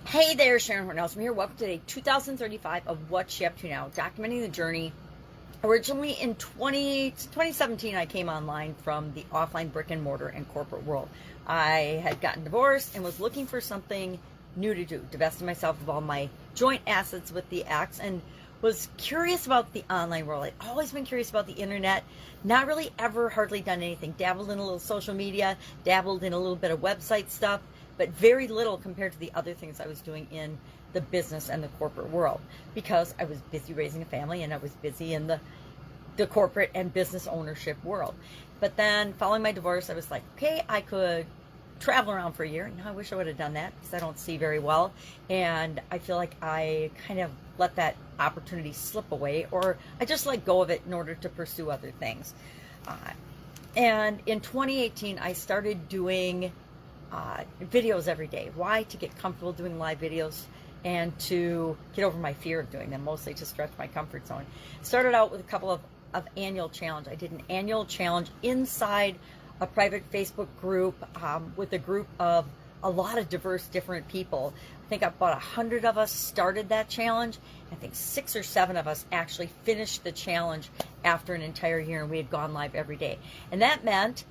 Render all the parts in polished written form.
Hey there, Horne-Ellstrom here. Welcome to day 2035 of What's She Up To Now, documenting the journey. Originally in 2017, I came online from the offline brick and mortar and corporate world. I had gotten divorced and was looking for something new to do, divesting myself of all my joint assets with the ex, and was curious about the online world. I'd always been curious about the internet, not really ever hardly done anything. Dabbled in a little social media, dabbled in a little bit of website stuff, but very little compared to the other things I was doing in the business and the corporate world, because I was busy raising a family and I was busy in the corporate and business ownership world. But then following my divorce, I was like, okay, I could travel around for a year. Now I wish I would have done that because I don't see very well. And I feel like I kind of let that opportunity slip away, or I just let go of it in order to pursue other things. And in 2018, I started doing videos every day. Why? To get comfortable doing live videos and to get over my fear of doing them, mostly to stretch my comfort zone. Started out with a couple of annual challenge. I did an annual challenge inside a private Facebook group with a group of a lot of diverse, different people. I think about 100 of us started that challenge. I think 6 or 7 of us actually finished the challenge after an entire year, and we had gone live every day. And that meant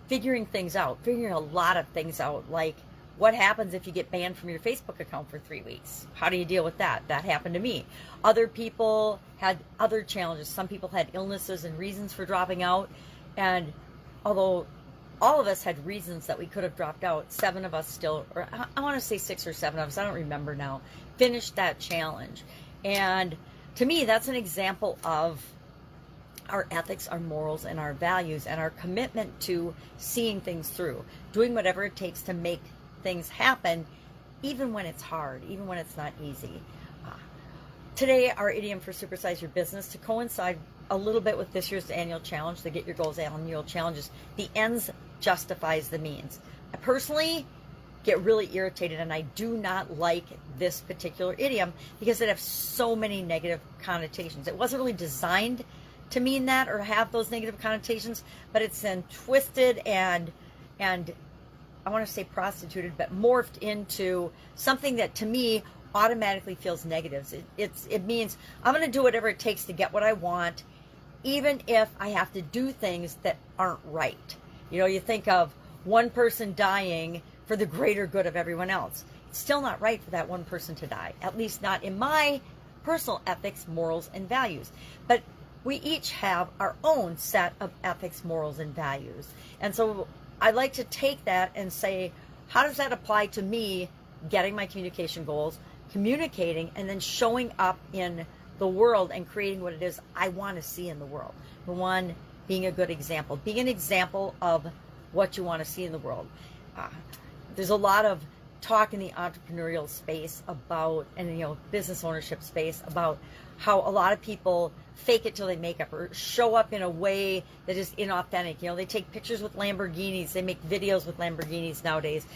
figuring a lot of things out, like what happens if you get banned from your Facebook account for 3 weeks? How do you deal with that? That happened to me. Other people had other challenges. Some people had illnesses and reasons for dropping out. And although all of us had reasons that we could have dropped out, 7 of us still, or I want to say 6 or 7 of us, I don't remember now, finished that challenge. And to me, that's an example of our ethics, our morals, and our values, and our commitment to seeing things through, doing whatever it takes to make things happen, even when it's hard, even when it's not easy. Today, our idiom for Supersize Your Business, to coincide a little bit with this year's annual challenge, the Get Your Goals annual challenge, is the ends justifies the means. I personally get really irritated, and I do not like this particular idiom because it has so many negative connotations. It wasn't really designed to mean that or have those negative connotations, but it's then twisted and I want to say prostituted, but morphed into something that to me automatically feels negative. It means I'm going to do whatever it takes to get what I want, even if I have to do things that aren't right. You know, you think of one person dying for the greater good of everyone else. It's still not right for that one person to die, at least not in my personal ethics, morals, and values. But we each have our own set of ethics, morals, and values. And so I like to take that and say, how does that apply to me getting my communication goals, communicating, and then showing up in the world and creating what it is I want to see in the world? The one being a good example, being an example of what you want to see in the world. There's a lot of talk in the entrepreneurial space about, and business ownership space, about how a lot of people fake it till they make up, or show up in a way that is inauthentic. They take pictures with Lamborghinis, they make videos with Lamborghinis nowadays,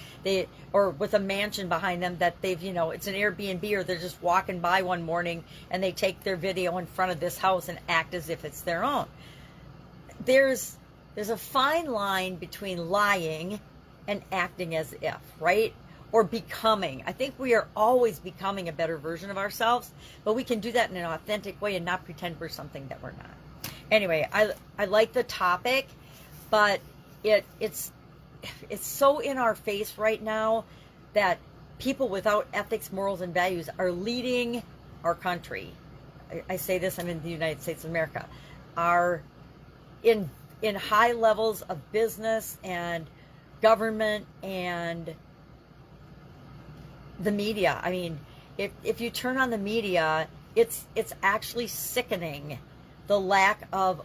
or with a mansion behind them that they've, it's an Airbnb, or they're just walking by one morning and they take their video in front of this house and act as if it's their own. There's a fine line between lying and acting as if, right? Or becoming. I think we are always becoming a better version of ourselves, but we can do that in an authentic way and not pretend we're something that we're not. Anyway, I like the topic, but it's so in our face right now that people without ethics, morals, and values are leading our country. I say this, I'm in the United States of America, are in high levels of business and government and the media. I mean, if you turn on the media, it's actually sickening, the lack of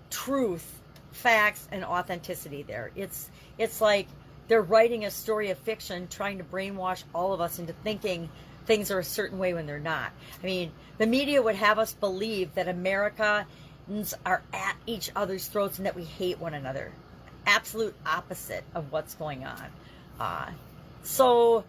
truth, facts, and authenticity there. It's like they're writing a story of fiction, trying to brainwash all of us into thinking things are a certain way when they're not. I mean, the media would have us believe that Americans are at each other's throats and that we hate one another. Absolute opposite of what's going on. So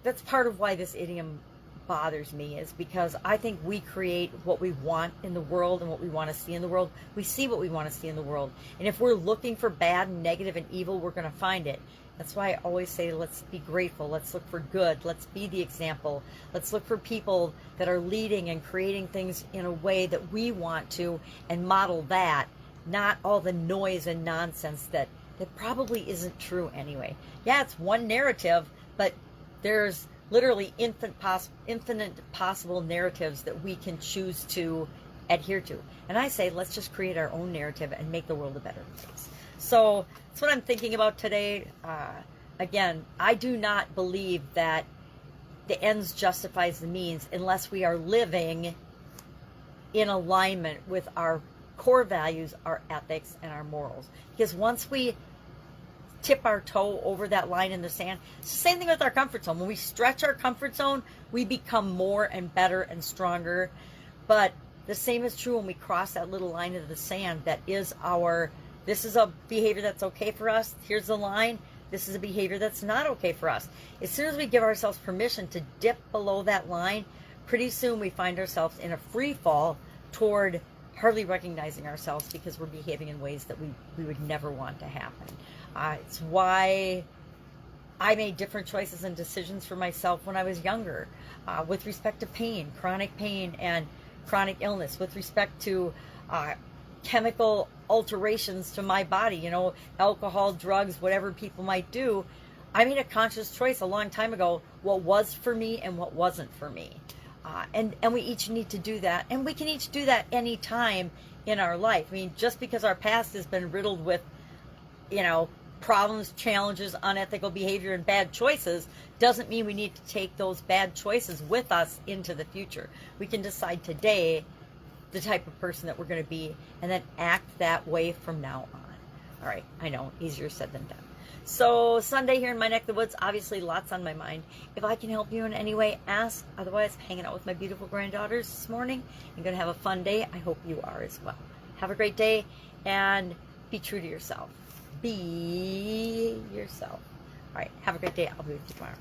that's part of why this idiom bothers me, is because I think we create what we want in the world and what we want to see in the world. We see what we want to see in the world. And if we're looking for bad and negative and evil, we're going to find it. That's why I always say, let's be grateful. Let's look for good. Let's be the example. Let's look for people that are leading and creating things in a way that we want to, and model that, not all the noise and nonsense that probably isn't true anyway. Yeah, it's one narrative, but there's literally infinite possible narratives that we can choose to adhere to. And I say, let's just create our own narrative and make the world a better place. So that's what I'm thinking about today. Again, I do not believe that the ends justifies the means unless we are living in alignment with our core values, our ethics, and our morals. Because once we tip our toe over that line in the sand, it's the same thing with our comfort zone. When we stretch our comfort zone, we become more and better and stronger. But the same is true when we cross that little line into the sand. That is this is a behavior that's okay for us. Here's the line. This is a behavior that's not okay for us. As soon as we give ourselves permission to dip below that line, pretty soon we find ourselves in a free fall toward hardly recognizing ourselves because we're behaving in ways that we would never want to happen. It's why I made different choices and decisions for myself when I was younger, with respect to pain, chronic pain, and chronic illness, with respect to chemical alterations to my body, alcohol, drugs, whatever people might do. I made a conscious choice a long time ago what was for me and what wasn't for me. And we each need to do that. And we can each do that any time in our life. I mean, just because our past has been riddled with, problems, challenges, unethical behavior, and bad choices, doesn't mean we need to take those bad choices with us into the future. We can decide today the type of person that we're going to be, and then act that way from now on. All right, I know, easier said than done. So Sunday here in my neck of the woods, obviously lots on my mind. If I can help you in any way, ask. Otherwise, hanging out with my beautiful granddaughters this morning. I'm going to have a fun day. I hope you are as well. Have a great day, and be true to yourself. Be yourself. All right, have a great day. I'll be with you tomorrow.